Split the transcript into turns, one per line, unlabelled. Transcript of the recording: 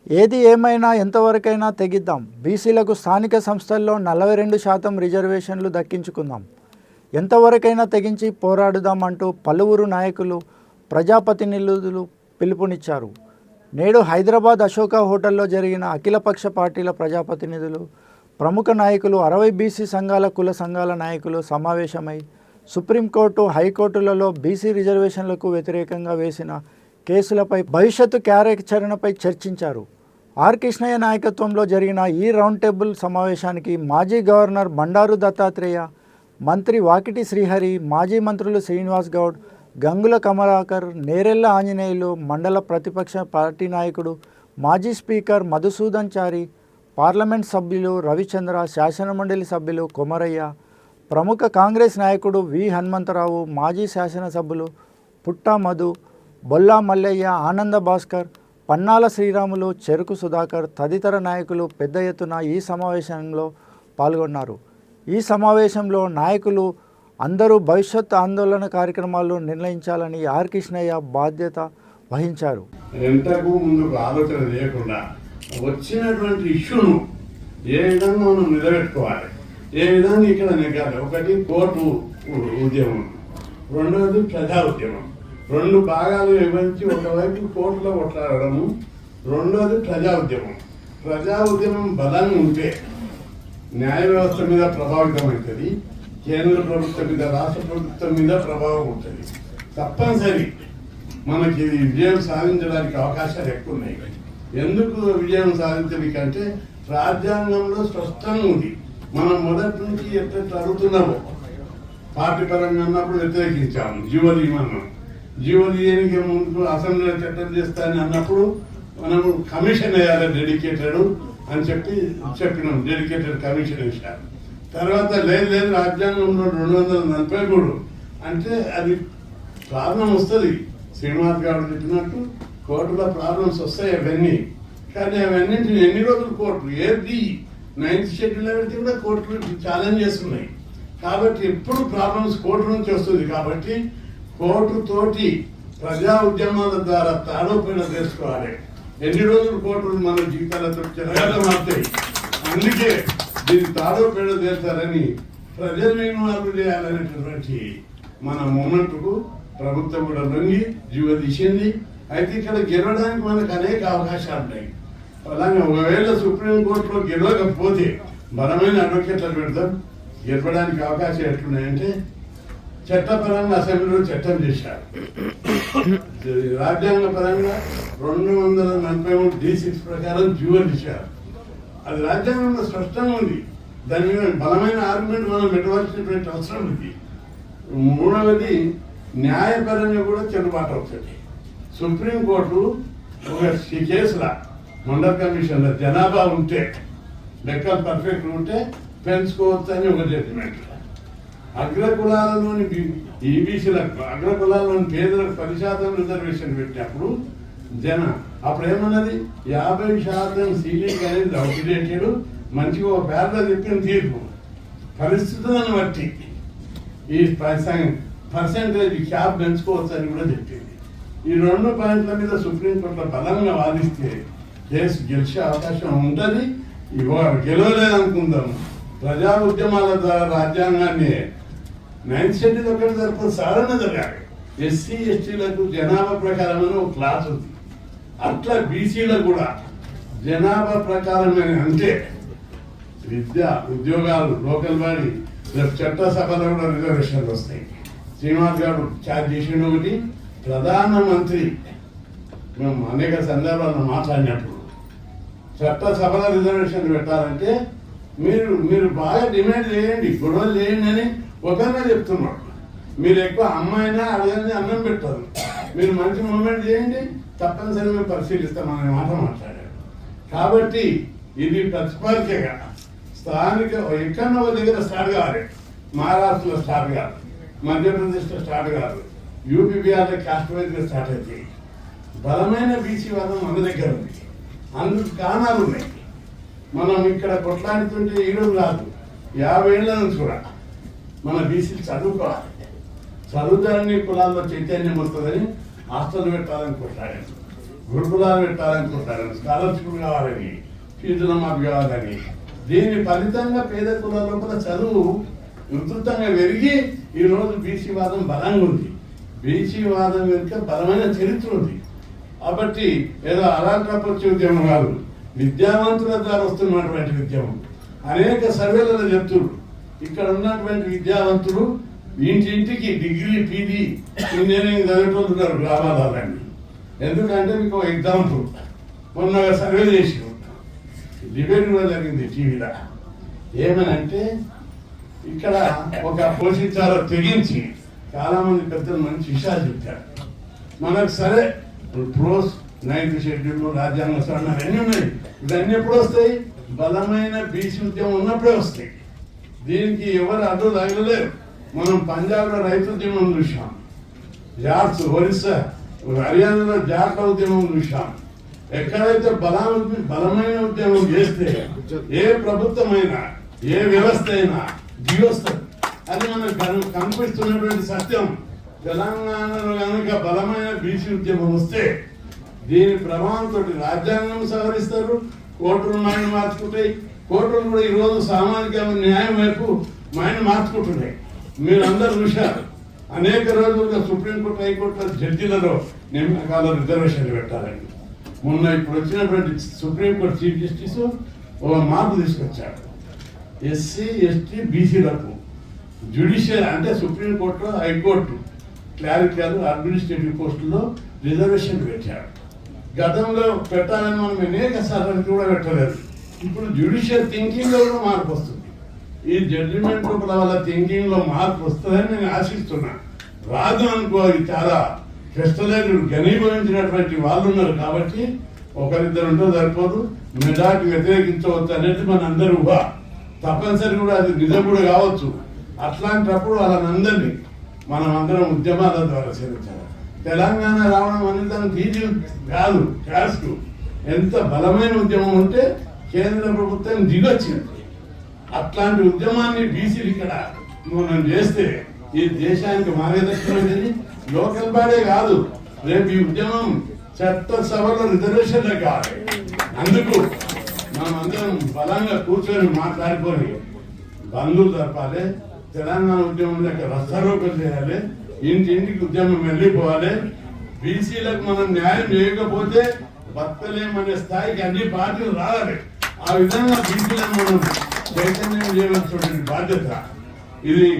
ఏది ఏమైనా ఎంతవరకైనా తెగిద్దాం. బీసీలకు స్థానిక సంస్థల్లో 42% రిజర్వేషన్లు దక్కించుకుందాం. ఎంతవరకైనా తెగించి పోరాడుదాం అంటూ పలువురు నాయకులు, ప్రజాప్రతినిధులు పిలుపునిచ్చారు. నేడు హైదరాబాద్ అశోక హోటల్లో జరిగిన అఖిలపక్ష పార్టీల ప్రజాప్రతినిధులు, ప్రముఖ నాయకులు, 60 బీసీ సంఘాల, కుల సంఘాల నాయకులు సమావేశమై సుప్రీంకోర్టు, హైకోర్టులలో బీసీ రిజర్వేషన్లకు వ్యతిరేకంగా వేసిన కేసులపై భవిష్యత్తు కార్యాచరణపై చర్చించారు. ఆర్ కృష్ణయ్య నాయకత్వంలో జరిగిన ఈ రౌండ్ టేబుల్ సమావేశానికి మాజీ గవర్నర్ బండారు దత్తాత్రేయ, మంత్రి వాకిటి శ్రీహరి, మాజీ మంత్రులు శ్రీనివాస్ గౌడ్, గంగుల కమలాకర్, నేరెళ్ల ఆంజనేయులు, మండల ప్రతిపక్ష పార్టీ నాయకుడు, మాజీ స్పీకర్ మధుసూదన్ చారి, పార్లమెంట్ సభ్యులు రవిచంద్ర, శాసనమండలి సభ్యులు కొమరయ్య, ప్రముఖ కాంగ్రెస్ నాయకుడు వి హనుమంతరావు, మాజీ శాసనసభ్యులు పుట్టా మధు, బొల్లా మల్లయ్య, ఆనంద భాస్కర్, పన్నాల శ్రీరాములు, చెరుకు సుధాకర్ తదితర నాయకులు పెద్ద ఎత్తున ఈ సమావేశంలో పాల్గొన్నారు. ఈ సమావేశంలో నాయకులు అందరూ భవిష్యత్ ఆందోళన కార్యక్రమాలు నిర్ణయించాలని ఆర్ కృష్ణయ్య బాధ్యత వహించారు.
ఎంతకు ముందుకు ఆలోచన చేయకుండా వచ్చినటువంటి ఇష్యూను ఏ విధంగా మనం నిలబెట్టుకోవాలి, ఏ విధంగా ఇక్కడ నెగ్గాలి. ఒకటి కోర్టు ఉద్యమం, రెండవది ప్రజా ఉద్యమం. రెండు భాగాలు విభజించి ఒకవైపు కోర్టులో కొట్లాడము, రెండోది ప్రజా ఉద్యమం. ప్రజా ఉద్యమం బలంగా ఉంటే న్యాయ వ్యవస్థ మీద ప్రభావితం అవుతుంది, కేంద్ర ప్రభుత్వం మీద, రాష్ట్ర ప్రభుత్వం మీద ప్రభావం ఉంటుంది. తప్పనిసరి మనకి విజయం సాధించడానికి అవకాశాలు ఎక్కువ ఉన్నాయి. ఎందుకు విజయం సాధించడానికంటే రాజ్యాంగంలో స్పష్టంగా ఉంది. మనం మొదటి నుంచి ఎట్లా అడుగుతున్నామో పార్టీ పరంగా అన్నప్పుడు వ్యతిరేకించాము. జీవోదీయానికి ముందు అసెంబ్లీలో చట్టం చేస్తానని అన్నప్పుడు మనం కమిషన్ వేయాలి డెడికేటెడ్ అని చెప్పినాం. డెడికేటెడ్ కమిషన్ వేశారు. తర్వాత లేదు రాజ్యాంగంలో 243 అంటే అది ప్రాబ్లం వస్తుంది. శ్రీనివాస్ గారు చెప్పినట్టు కోర్టులో ప్రాబ్లమ్స్ వస్తాయి అవన్నీ. కానీ అవన్నింటిని ఎన్ని రోజులు కోర్టు ఏది 9th షెడ్యూల్ పెడితే కూడా కోర్టులు ఛాలెంజ్ చేస్తున్నాయి. కాబట్టి ఎప్పుడు ప్రాబ్లమ్స్ కోర్టు నుంచి వస్తుంది. కాబట్టి కోర్టుతోటి ప్రజా ఉద్యమాల ద్వారా తాడోపేడ తెలుసుకోవాలి. ఎన్ని రోజులు కోర్టులు మన జీవితాలతో చెరగాటం మారుతాయి. అందుకే దీన్ని తాడోపేడ చేస్తారని ప్రజలు ఇన్వాల్వ్ చేయాలనేటటువంటి మన మూమెంట్కు ప్రభుత్వం కూడా లొంగి జీవో తీసింది. అయితే ఇక్కడ గెలవడానికి మనకు అనేక అవకాశాలు ఉన్నాయి. అలాగే ఒకవేళ సుప్రీంకోర్టులో గెలవకపోతే బలమైన అడ్వకేట్లను పెడతాం. గెలవడానికి అవకాశం ఎట్లున్నాయంటే చట్టపరంగా అసెంబ్లీలో చట్టం చేశారు. రాజ్యాంగ పరంగా 243 D6 ప్రకారం జీవో తీశారు. అది రాజ్యాంగంలో స్పష్టంగా ఉంది. దాని మీద బలమైన ఆర్గ్యుమెంట్ మనం పెట్టవలసినటువంటి అవసరం ఉంది. మూడవది న్యాయపరంగా కూడా చెల్లుబాటు అవుతుంది. సుప్రీంకోర్టు ఒక కేసులా మండల్ కమిషన్లో జనాభా ఉంటే, లెక్కలు పర్ఫెక్ట్ ఉంటే పెంచుకోవచ్చు అని ఒక జడ్జిమెంట్. అగ్రకులాలలోని ఈబీసీలకు, అగ్రకులాల్లోని పేదలకు 10% రిజర్వేషన్ పెట్టినప్పుడు అప్పుడు ఏమన్నది 50% సీలింగ్ అనేది అవుట్డేటెడ్, మంచిగా ఒక పేద చెప్పిన తీర్పు పరిస్థితులను బట్టి ఈ పర్సెంటేజ్ క్యాప్ పెంచుకోవచ్చు అని కూడా చెప్పింది. ఈ 2 పాయింట్ల మీద సుప్రీంకోర్టులో బలంగా వాదిస్తే కేసు గెలిచే అవకాశం ఉంటుంది. గెలవలేదనుకుందాం. ప్రజా ఉద్యమాల ద్వారా రాజ్యాంగాన్ని 9th షెడ్యూల్ ఒకటి సరిపోతే సాధారణ జరగాలి. ఎస్సీ ఎస్టీలకు జనాభా ప్రకారం ఒక క్లాస్ ఉంది. అట్లా బీసీలకు కూడా జనాభా ప్రకారమే. అంటే విద్య, ఉద్యోగాలు, లోకల్ బాడీ, చట్టసభలో కూడా రిజర్వేషన్లు వస్తాయి. శ్రీనివాస్ గారు ఛార్జ్ చేసిన ఒకటి, ప్రధానమంత్రి మేము అనేక సందర్భాల్లో మాట్లాడినప్పుడు చట్టసభలో రిజర్వేషన్లు పెట్టాలంటే మీరు బాగా డిమాండ్ చేయండి, గొడవలు చేయండి అని ఒకరినే చెప్తున్నాడు. మీరు ఎక్కువ అమ్మాయినా అడగని అన్నం పెట్టారు. మీరు మంచి మూమెంట్ చేయండి, తప్పనిసరి మేము పరిశీలిస్తామనే మాట మాట్లాడారు. కాబట్టి ఇది ప్రతిపాదికగా స్థానిక ఎక్కడో దగ్గర స్టార్ట్ కావాలి. మహారాష్ట్రలో స్టార్ట్ కాదు, మధ్యప్రదేశ్లో స్టార్ట్ కాదు, యూపీ బిహార్లో కాస్ట్ వైజ్గా స్టార్ట్ అవుతాయి. బలమైన బీసీ వాదం మన దగ్గర ఉంది. అందుకు కారణాలు ఉన్నాయి. మనం ఇక్కడ కొట్లాడుతుంటే ఈరోజు రాదు, 50 ఏళ్ళ నుంచి కూడా మన బీసీలు చదువుకోవాలి. చదువుతాన్ని కులాల్లో చైతన్యం వస్తుందని హాస్టల్ పెట్టాలని కొట్లాడారు. గురుకులాలు పెట్టాలనుకుంటారని, స్కాలర్షిప్ కావాలని, ఫీజుల మాఫీ కావాలని. దీని ఫలితంగా పేద కులాల లోపల చదువు విస్తృతంగా పెరిగి ఈరోజు బీసీ వాదం బలంగా ఉంది. బీసీ వాదం వెనుక బలమైన చరిత్ర ఉంది. కాబట్టి ఏదో అలాంటి ఉద్యమం కాదు, విద్యావంతుల ద్వారా వస్తున్నటువంటి ఉద్యమం. అనేక సర్వేలలో చెప్తున్నారు, ఇక్కడ ఉన్నటువంటి విద్యావంతులు ఇంటింటికి డిగ్రీ, పీజీ, ఇంజనీరింగ్ చదివేటోళ్ళు ఉన్నారు గ్రామాలన్నీ. ఎందుకంటే మీకు ఒక ఎగ్జాంపుల్, మొన్న సర్వే చేసి డిబేట్ కూడా జరిగింది టీవీలో. ఏమనంటే ఇక్కడ ఒక పోషించాలో తెగించి చాలా మంది పెద్దలు మంచి విషయాలు చెప్తారు. మనకు సరే ప్రోస్ 9th షెడ్యూల్, రాజ్యాంగ సవరణ అన్నీ ఉన్నాయి. ఇవన్నీ ఎప్పుడు వస్తాయి? బలమైన బీసీ ఉద్యమం ఉన్నప్పుడే వస్తాయి. దీనికి ఎవరు అడ్డు తగలలేరు. మనం పంజాబ్లో రైతు ఉద్యమం చూసాం, జాట్స్, ఒరిస్సా, హర్యానాలో జాట్ల ఉద్యమం చూసాం. ఎక్కడైతే బలమైన ఉద్యమం చేస్తే ఏ ప్రభుత్వమైనా, ఏ వ్యవస్థ అయినా దిగొస్తుంది. అది మనకు కనిపిస్తున్నటువంటి సత్యం. తెలంగాణలో కనుక బలమైన బీసీ ఉద్యమం వస్తే దీని ప్రభావంతో రాజ్యాంగం సవరిస్తారు, కోర్టులు మైండ్ మార్చుకుంటాయి. కోర్టులు కూడా ఈరోజు సామాజిక న్యాయం వైపు మైండ్ మార్చుకుంటున్నాయి. మీరు అందరూ చూశారు, అనేక రోజులుగా సుప్రీంకోర్టు, హైకోర్టు జడ్జీలలో నియామకాల రిజర్వేషన్లు పెట్టాలని. మొన్న ఇప్పుడు వచ్చినటువంటి సుప్రీంకోర్టు చీఫ్ జస్టిస్ ఒక మార్పు తీసుకొచ్చాడు. ఎస్సీ, ఎస్టీ, బీసీలకు జ్యుడిషియల్ అంటే సుప్రీంకోర్టు, హైకోర్టు, క్లారికల్, అడ్మినిస్ట్రేటివ్ పోస్టుల్లో రిజర్వేషన్ పెట్టాడు. గతంలో పెట్టాలని మనం అనేక సార్లు కూడా పెట్టలేదు. ఇప్పుడు జ్యుడిషియల్ థింకింగ్ లో కూడా మార్పు వస్తుంది. ఈ జడ్జిమెంట్ వల్ల థింకింగ్ లో మార్పు వస్తుందని నేను ఆశిస్తున్నా. రాదు అనుకో, ఇది చాలా కష్టలేదు. ఘనీభవించినటువంటి వాళ్ళు ఉన్నారు కాబట్టి ఒకరిద్దరు ఉంటే సరిపోదు, మెజార్టీ వ్యతిరేకించవచ్చు అనేది మన అందరి ఊహ. తప్పనిసరి కూడా అది నిజం కూడా కావచ్చు. అట్లాంటప్పుడు వాళ్ళందరినీ మనం అందరం ఉద్యమాల ద్వారా చేర్చాలి. తెలంగాణ రావడం అనేది దానికి ఈజీ కాదు. క్యాస్ట్ ఎంత బలమైన ఉద్యమం ఉంటే కేంద్ర ప్రభుత్వం దిగొచ్చింది. అట్లాంటి ఉద్యమాన్ని బీసీలు ఇక్కడ మనం చేస్తే ఈ దేశానికి మార్గదర్శనం. లోకల్ బాడే కాదు, రేపు ఈ ఉద్యమం చట్టసభలో రిజర్వేషన్లే కావాలి. అందుకు మనం అందరం బలంగా కూర్చొని మాట్లాడుకొని బంధువులు జరపాలి. తెలంగాణ ఉద్యమం యొక్క రస్తారోకలు చేయాలి. ఇంటింటికి ఉద్యమం వెళ్ళిపోవాలి. బీసీలకు మనం న్యాయం చేయకపోతే బతకలేమనే స్థాయికి అన్ని పార్టీలు రావాలి. ఆ విధంగా బీసీలను మనం చైతన్యం చేయవలసినటువంటి బాధ్యత ఇది.